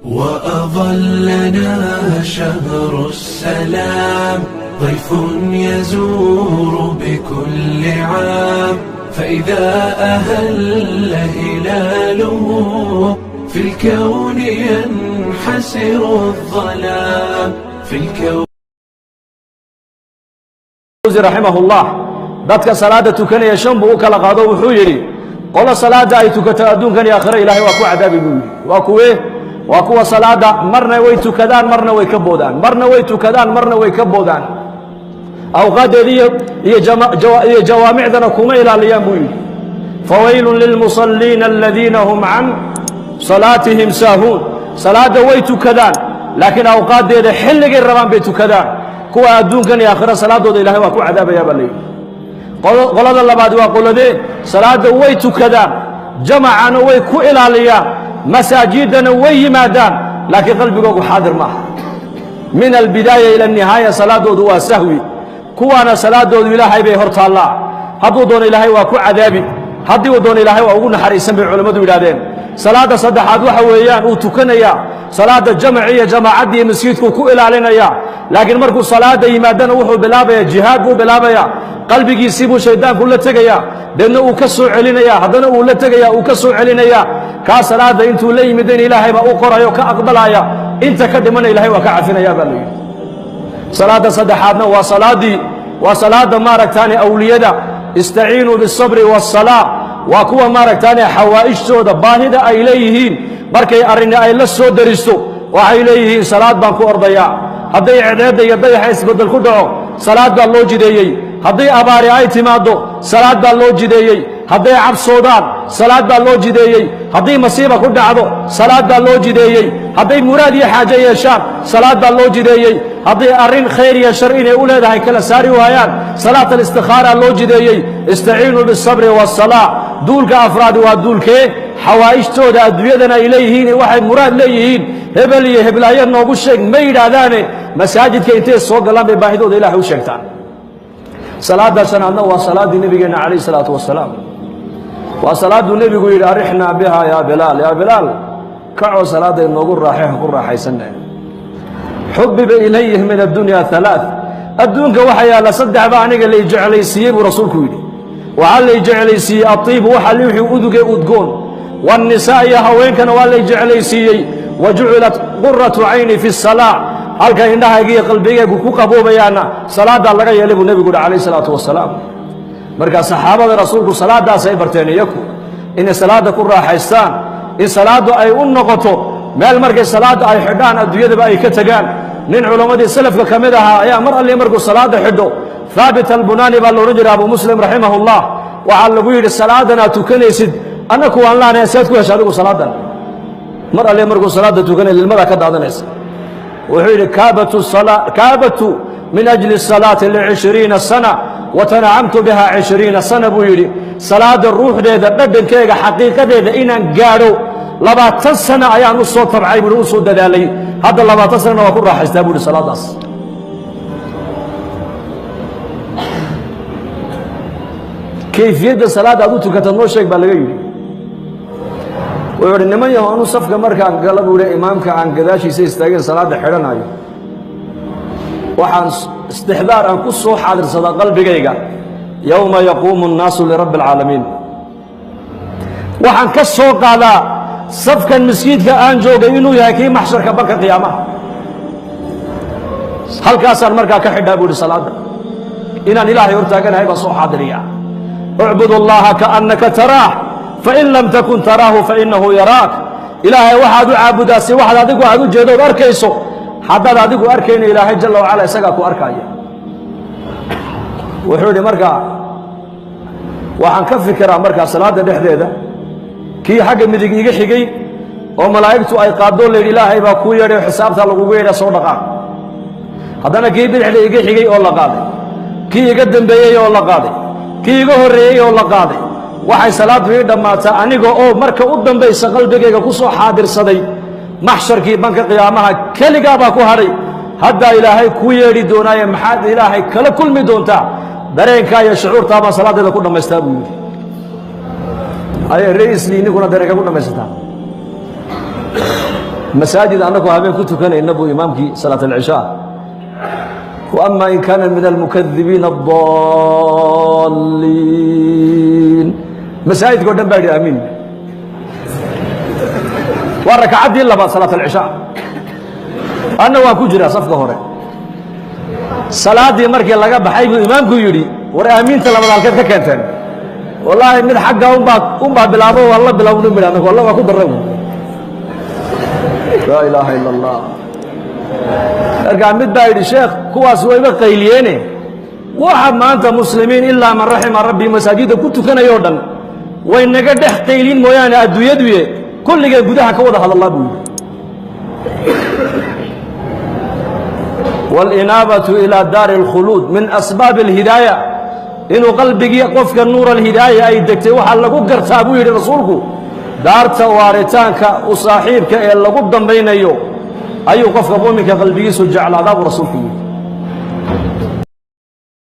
وأظلنا شهر السلام ضيف يزور بكل عام فإذا أهل هلاله في الكون ينحسر الظلام في الكون رحمه الله dadka salaada tukanaya shan buu kala qaado wuxuu yiri qolo salaada ay tukato adduunkan iyo aakhira ilaahay waa ku cadaabi buu yiri waa kuwa salaada marna way tukadaan marna way ka boodaan marna way tukadaan marna way ka boodaan awqadeediyo iyo jawaamicdana kuma ilaaliyaan buu yiri fawaylun lilmusallin alladhina hum an salatihim sahun salaada way tukadaan laakiin awqadeeda xilligii rabaan bay tukadaan kuwa adduunkan iyo aakhira salaadooda ilaahay waa ku cadaabaya balay qolada labaad waa qoladee salaada way tukadaan jamacana way ku ilaaliyaan masaajidana way yimaadaan laakiin qalbigoodu xaadir maaha min albidaaya ila nihaaya salaadoodu waa sahwi kuwaana salaadoodu ilaahay bay hortaallaa hadduu doono ilaahay waa ku cadaabi haddii uu doono ilaahay waa ugu naxariisan bay culimmadu yidhaahdeen salaada saddexaad waxa weeyaan uu tukanayaa salaada jamci iyo jamaacaddii masjidku ku ilaalinaya laakiin markuu salaada yimaadana wuxuu bilaabayaa jihaad buu bilaabayaa qalbigiisii buu shaydaanku la tegayaa deedna uu ka soo celinayaa haddana uu la tegayaa uu ka soo celinayaa kaa salaada intuu la yimid in ilaahay baa u qorayo ka aqbalaya inta ka dhimana ilaahay waa ka cafinayaa baa layidhi salaada saddexaadna waa salaada maaragtaane awliyada istaciinuu bisabri wasalaa waa kuwa maaragtaane xawaa'ijtooda baahida ay leeyihiin markay arrini ay la soo daristo waxay leeyihiin salaad baan ku ordayaa hadday cedeedda iyo dayaxa isbeddel ku dhaco salaad baa loo jideeyey hadday abaari ay timaaddo salaad baa loo jideeyey hadday cabsoodaan salaad baa loo jideeyey hadday masiiba ku dhacdo salaad baa loo jideeyey hadday muraad iyo xaajo yeeshaan salaad baa loo jideeyey hadday arrin khayr iyo shar inay u leedahay kala saari waayaan salaat alistikhaaraa loo jideeyey istaciinuu bisabri wasalaa duulka afraadi waa duulkee xawaa'ijtooda adduunyadana ay leeyihiin waxay muraad leeyihiin hebel iyo heblaayo noogu sheeg ma yidhaahdaane masaajidka intay soo galaan bay baahidooda ilaahay u sheegtaan salaada shanaadna waa salaadii nabigeena calayhi salaatu wasalaam waa salaaduu nebigu yidhi arixnaa biha yaa bilaal kacoo salaada inoogu raaxay ha ku raaxaysanne xubiba ilayhi min addunya halaath adduunka waxa yaalla saddexba aniga lay jeclaysiiyey buu rasuulku yidhi waxaa lay jeclaysiiyey atiibu waxa wixii uduge udgoon waannisaa iyo haweenkana waa lay jeclaysiiyey wa jucilat quratu cayni fi salaa halka indhahayga iyo qalbigaygu ku qaboobayaana salaadaa laga yeelay buu nebigu yidhi calayhi salaatu wasalaam markaa saxaabada rasuulku salaadaas ay barteen iyaku inay salaada ku raaxaystaan in salaaddu ay u noqoto meel markay salaadda ay xidhaan adduunyadaba ay ka tegaan nin culammadii salafka ka mid ahaa ayaa mar alli markuu salaada xidho haabit albunaani baa loodhan jiray abu muslim raximahullah waxaa lagu yidhi salaadan aad tukanaysid annaku waan laanahay seed ku hesha adigu salaadan mar alli markuu salaada tukanay lilmadaa ka daadanaysa wuxuu yidhi kaabatu min ajli الsalaati ل20 sana watanacamtu biha 20 sana buu yidhi salaada ruuxdeeda dhadhankeega xaqiiqadeeda inaan gaadho 20 sana ayaan u soo tabcay buu u soo dadaalay hadda 20 sanana waa ku raaxaystaa buu yidhi salaadaas kayfiyadda salaada aad u tukata noo sheeg baa laga yidhi wuxuu yidhi niman yahow anuu safka markaan gala buu yidhi imaamka aan gadaashiisa istaageen salaadda xidhanayo waxaan istixdaar aan ku soo xaadirsadaa qalbigayga yowma yaquumu الnaasu lirabbi اlcaalamiin waxaan ka soo qaadaa safkan masjidka aan joogay inuu yahay kii maxsharka banka qiyaamaha halkaasaan markaa ka xidhaa buu yidhi salaadda inaan ilaahay hortaaganahay baan soo xaadiriyaa ucbud اllaha kaannaka taraah fain lam takun taraahu fainahu yaraak ilaahay waxaad u caabudaa si waxaad adigu aad u jeedood arkayso haddaad adigu arkayna ilaahay jalla wacala isagaa ku arkaya wuxuu yidhi markaa waxaan ka fikiraa markaa salaadda dhexdeeda kii xagga midig iga xigay oo malaa'igtu ay qaadoo layidhi ilaahay baa kuu yeedhay xisaabtaa lagugu yeedha soo dhaqaaq haddana kii bidixda iga xigay oo la qaaday kii iga dembeeyey oo la qaaday kii iga horreeyey oo la qaaday waxay salaaddu ii dhammaataa aniga oo marka u dambaysa qalbigayga ku soo xaadirsaday maxsharkii banka qiyaamaha keligaa baa ku hadhay haddaa ilaahay kuu yeedhi doonaaye maxaad ilaahay kala kulmi doontaa dareenkaa iyo shucuurtaa baan salaadeeda ku dhammaystaa buu yidhi ayay ra'iislii ninkuna dareenka ku dhammaysataa مساجد أنكم هابين كنت كان النبو إمامك صلاة العشاء وأما إن كان من المكذبين الضالين مساجد قدام بعد أمين والركعات دي إلا بعد صلاة العشاء أنا وأكجرا صفقة هوري صلاة دي مركي لقى بحيب إمامك يري ورا أمين تلا بدل كذا كنتن والله من حقه أم بلابه والله بلابه نمرانك والله ما كنت الرجل لا إله إلا الله أرجع متبايد الشيخ كواس ويبقى قيلينه واحد ما أنت مسلمين إلا من رحم ربي مساجد كنت كان يوردن وإن قد قيلين مويانا أدو يدوي كل جا جودها كوضح هذا الله بقول والإنابة إلى دار الخلود من أسباب الهداية إنه قلبك يقفك النور الهداية أي دكتي وحلقوا قرتابوه لرسولك دارت وارتانك وصاحبك إلا قدام بين يوم أي قفك قومك قلبك سجع على عذاب رسولك